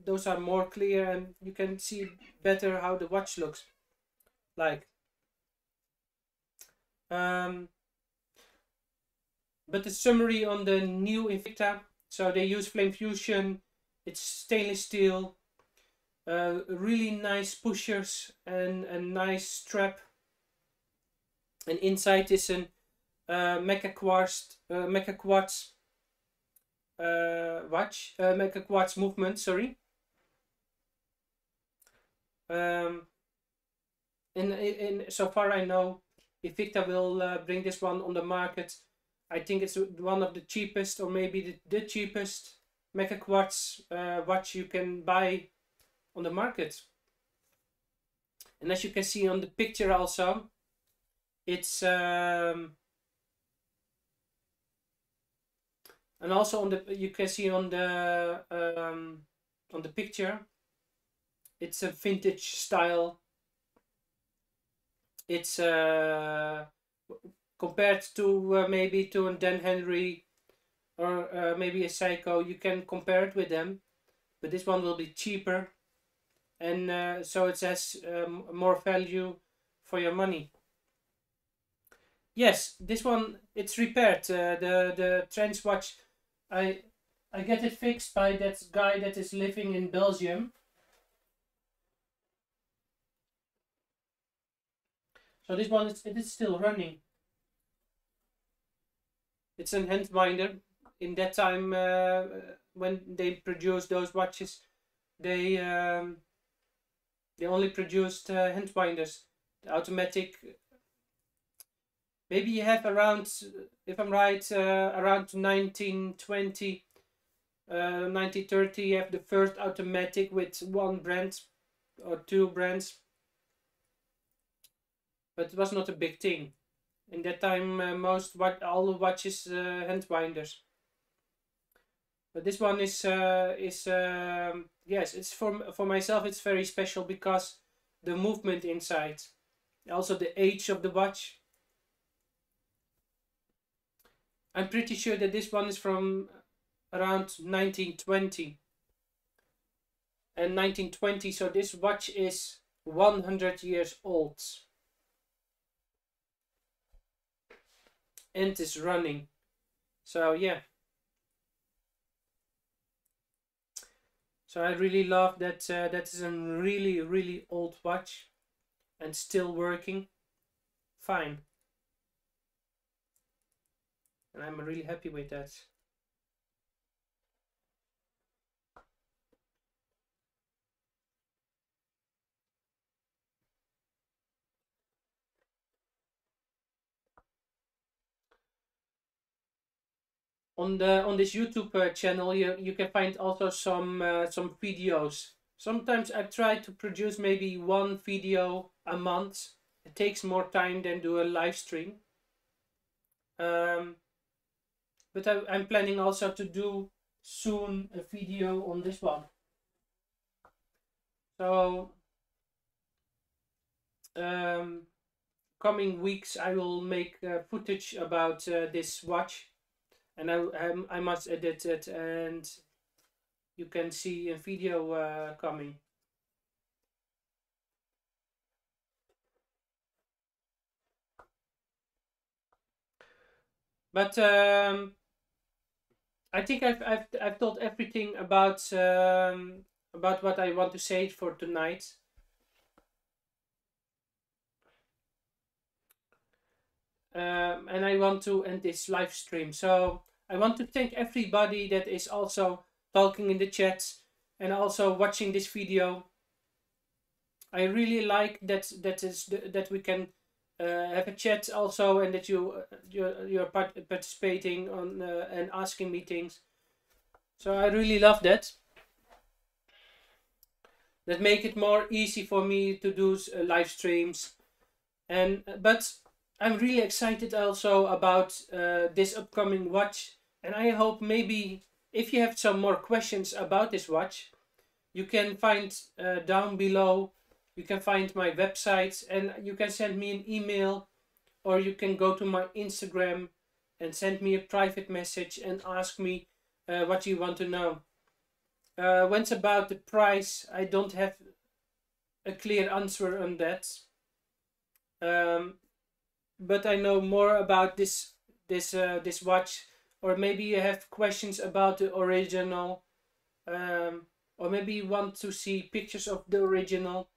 those are more clear, and you can see better how the watch looks like. But the summary on the new Invicta. So they use flame fusion. It's stainless steel. Really nice pushers and a nice strap. And inside is an mecha quartz watch, mecha quartz movement. Sorry. In so far I know, Invicta will bring this one on the market. I think it's one of the cheapest, or maybe the cheapest mecha quartz watch you can buy on the market. And as you can see on the picture also, it's and also on the, you can see on the picture, it's a vintage style. It's compared to maybe to a Dan Henry or maybe a Seiko, you can compare it with them, but this one will be cheaper, and so it has more value for your money. Yes, this one, it's repaired. The trench watch, I get it fixed by that guy that is living in Belgium. So this one it is still running. It's a hand winder. In that time, when they produced those watches, they only produced hand winders. The automatic. Maybe you have around, if I'm right, around 1920, 1930, you have the first automatic with one brand or two brands. But it was not a big thing. In that time, all the watches hand winders. But this one is yes, it's for myself. It's very special because the movement inside, also the age of the watch. I'm pretty sure that this one is from around 1920. And 1920, so this watch is 100 years old. And is running. So yeah. So I really love that. That is a really old watch. and still working fine. And I'm really happy with that. On this YouTube channel, you can find also some videos. Sometimes I try to produce maybe one video a month. It takes more time than do a live stream. But I'm planning also to do soon a video on this one. So coming weeks I will make footage about this watch, and I must edit it, and you can see a video coming. But I think I've told everything about what I want to say for tonight. And I want to end this live stream. So I want to thank everybody that is also talking in the chat and also watching this video. I really like that we can have a chat also, and that you're participating on and asking me things. So I really love that. That make it more easy for me to do live streams, but I'm really excited also about this upcoming watch, and I hope maybe if you have some more questions about this watch, you can find down below. You can find my website, and you can send me an email, or you can go to my Instagram and send me a private message and ask me what you want to know. When it's about the price, I don't have a clear answer on that. But I know more about this watch, or maybe you have questions about the original, or maybe you want to see pictures of the original.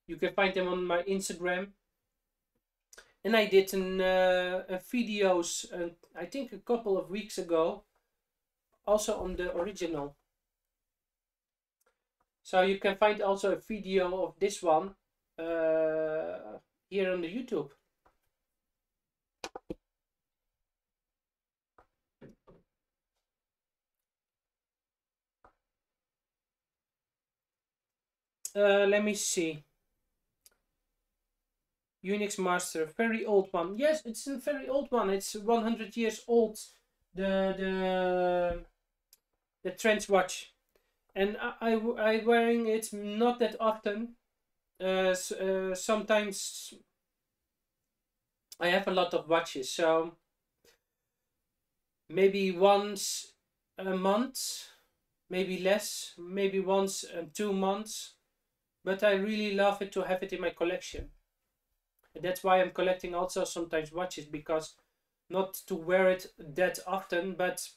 You can find them on my Instagram. And I did a videos, I think a couple of weeks ago, also on the original. So you can find also a video of this one here on the YouTube. Let me see. Unix Master, very old one. Yes, it's a very old one. It's 100 years old. The trench watch, and I wearing it not that often. Sometimes I have a lot of watches, so maybe once a month, maybe less, maybe once in 2 months. But I really love it to have it in my collection. And that's why I'm collecting also sometimes watches, because not to wear it that often, but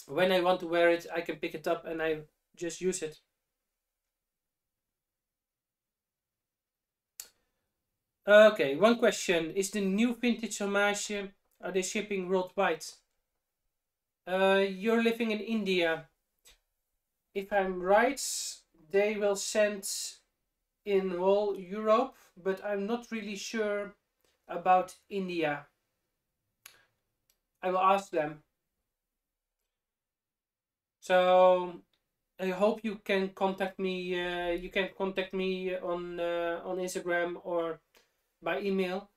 when I want to wear it, I can pick it up and I just use it. Okay, one question. Is the new vintage homage, are they shipping worldwide? You're living in India. If I'm right, they will send in whole Europe, but I'm not really sure about India. I will ask them. So I hope you can contact me. You can contact me on Instagram or by email,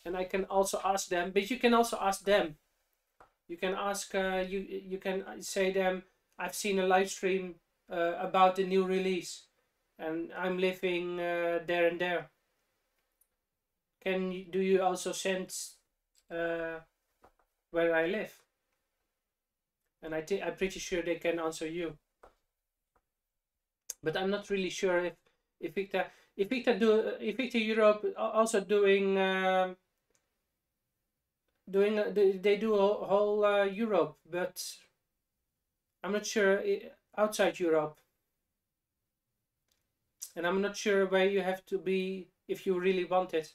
and I can also ask them. But you can also ask them. You can ask. You can say them. I've seen a live stream about the new release, and I'm living there and there. Do you also send where I live? And I'm pretty sure they can answer you. But I'm not really sure if Invicta Europe also doing they do a whole Europe, but I'm not sure outside Europe. and I'm not sure where you have to be if you really want it.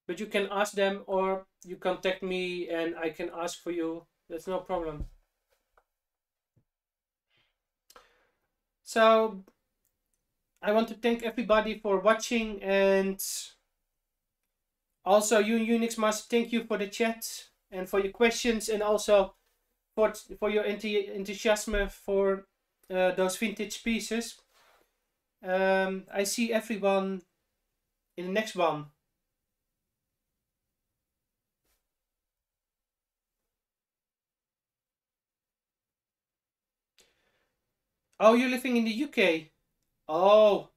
But you can ask them, or you contact me and I can ask for you. That's no problem. So I want to thank everybody for watching, and also you Unix Master, thank you for the chat and for your questions, and also for your enthusiasm for those vintage pieces. I see everyone in the next one. Oh, you're living in the UK. Oh,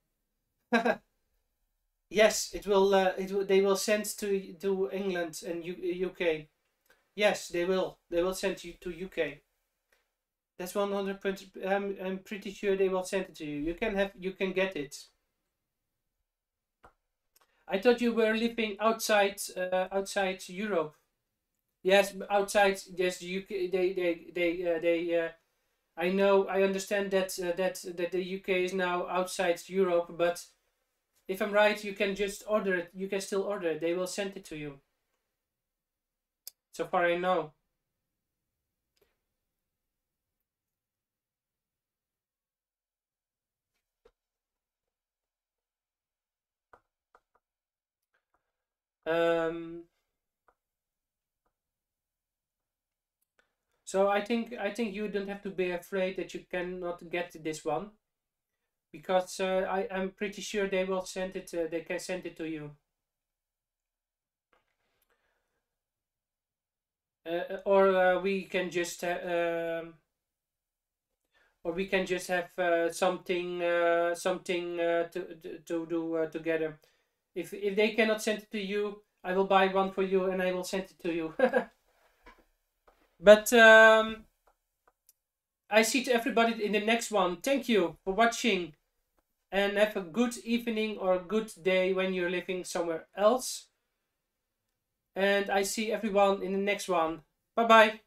yes. It will. They will send to England and UK. Yes, they will. They will send you to UK. That's 100%. I'm pretty sure they will send it to you. You can get it. I thought you were living outside Europe. Yes, outside. Yes, the UK. They. I know. I understand that that the UK is now outside Europe, but if I'm right, you can just order it. You can still order it. They will send it to you. So far I know. So I think you don't have to be afraid that you cannot get this one, because I'm pretty sure they will send it. They can send it to you. Or we can just have something to do together. If they cannot send it to you, I will buy one for you and I will send it to you. But I see to everybody in the next one. Thank you for watching, and have a good evening or good day when you're living somewhere else. And I see everyone in the next one. Bye bye.